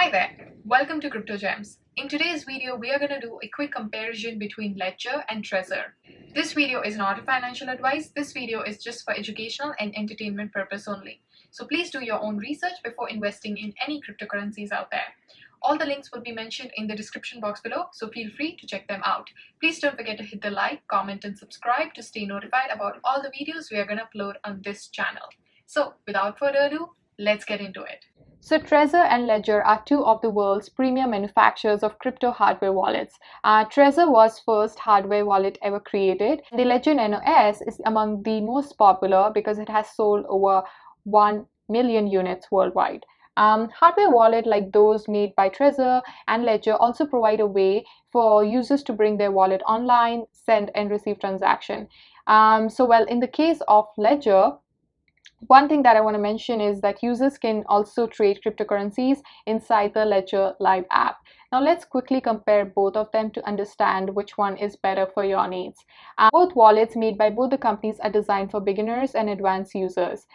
Hi there, welcome to Crypto Gems. In today's video, we are going to do a quick comparison between Ledger and Trezor. This video is not a financial advice, this video is just for educational and entertainment purpose only. So please do your own research before investing in any cryptocurrencies out there. All the links will be mentioned in the description box below, so feel free to check them out. Please don't forget to hit the like, comment and subscribe to stay notified about all the videos we are going to upload on this channel. So without further ado, let's get into it. So Trezor and Ledger are two of the world's premier manufacturers of crypto hardware wallets. Trezor was first hardware wallet ever created. The Ledger Nano S is among the most popular because it has sold over 1 million units worldwide. Hardware wallet like those made by Trezor and Ledger also provide a way for users to bring their wallet online, send and receive transaction. In the case of Ledger, one thing that I want to mention is that users can also trade cryptocurrencies inside the Ledger Live app. Now let's quickly compare both of them to understand which one is better for your needs. Both wallets made by both the companies are designed for beginners and advanced users.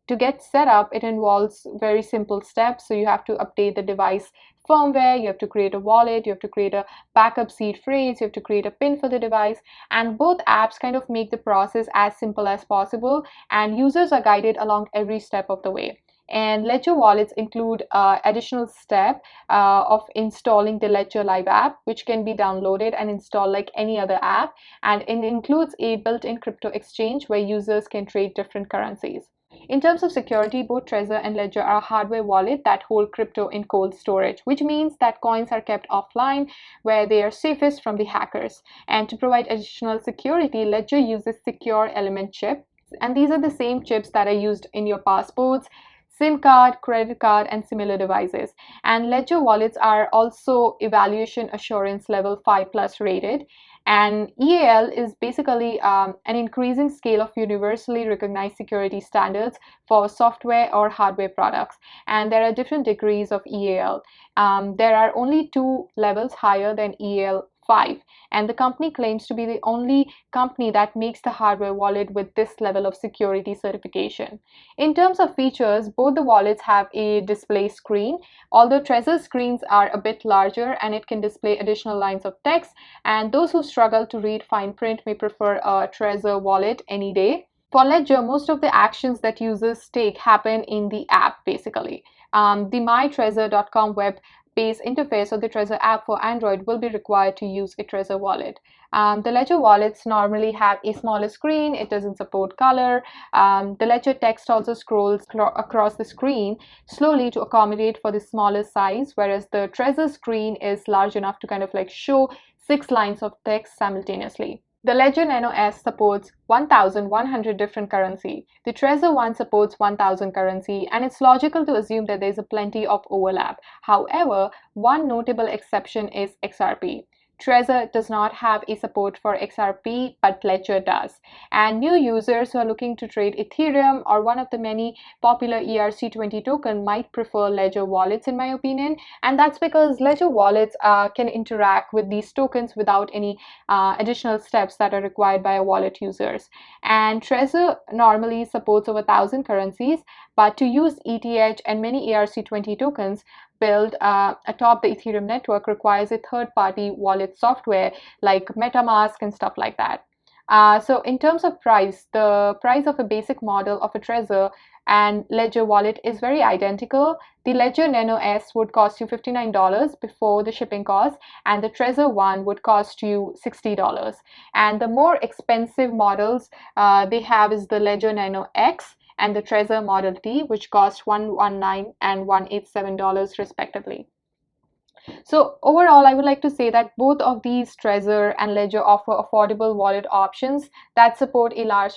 To get set up, it involves very simple steps. So you have to update the device firmware, you have to create a wallet, you have to create a backup seed phrase, you have to create a PIN for the device, and both apps kind of make the process as simple as possible, and users are guided along every step of the way. And Ledger wallets include additional step of installing the Ledger Live app, which can be downloaded and installed like any other app, and it includes a built-in crypto exchange where users can trade different currencies. In terms of security, both Trezor and Ledger are hardware wallets that hold crypto in cold storage, which means that coins are kept offline where they are safest from the hackers. And to provide additional security, Ledger uses secure element chips, and these are the same chips that are used in your passports, SIM card, credit card, and similar devices. And Ledger wallets are also evaluation assurance level 5+ rated. And EAL is basically an increasing scale of universally recognized security standards for software or hardware products. And there are different degrees of EAL. There are only 2 levels higher than EAL 5, and the company claims to be the only company that makes the hardware wallet with this level of security certification. In terms of features, both the wallets have a display screen, although Trezor screens are a bit larger and it can display additional lines of text, and those who struggle to read fine print may prefer a Trezor wallet any day. For Ledger, most of the actions that users take happen in the app basically. The mytrezor.com web-based interface or the Trezor app for Android will be required to use a Trezor wallet. The Ledger wallets normally have a smaller screen, it doesn't support color. The Ledger text also scrolls across the screen slowly to accommodate for the smaller size, whereas the Trezor screen is large enough to kind of like show 6 lines of text simultaneously. The Ledger Nano S supports 1,100 different currency. The Trezor One supports 1,000 currency, and it's logical to assume that there's a plenty of overlap. However, one notable exception is XRP. Trezor does not have a support for XRP, but Ledger does. And new users who are looking to trade Ethereum or one of the many popular ERC20 token might prefer Ledger wallets in my opinion. And that's because Ledger wallets can interact with these tokens without any additional steps that are required by wallet users. And Trezor normally supports over 1,000 currencies, but to use ETH and many ERC20 tokens built atop the Ethereum network requires a third-party wallet software like MetaMask and stuff like that. So in terms of price, the price of a basic model of a Trezor and Ledger wallet is very identical. The Ledger Nano S would cost you $59 before the shipping cost, and the Trezor One would cost you $60. And the more expensive models they have is the Ledger Nano X and the Trezor Model T, which cost $119 and $187 respectively. So overall, I would like to say that both of these Trezor and Ledger offer affordable wallet options that support a large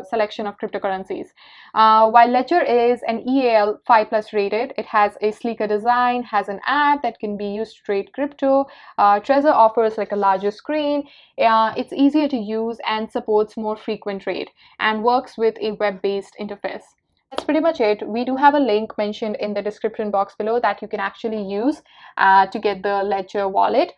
selection of cryptocurrencies. While Ledger is an EAL 5+ rated, it has a sleeker design, has an app that can be used to trade crypto. Trezor offers like a larger screen, it's easier to use and supports more frequent trade and works with a web-based interface. That's pretty much it. We do have a link mentioned in the description box below that you can actually use to get the Ledger wallet.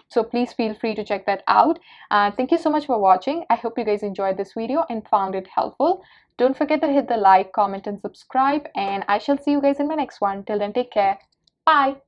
So please feel free to check that out. Thank you so much for watching. I hope you guys enjoyed this video and found it helpful. Don't forget to hit the like, comment, and subscribe. And I shall see you guys in my next one. Till then, take care. Bye!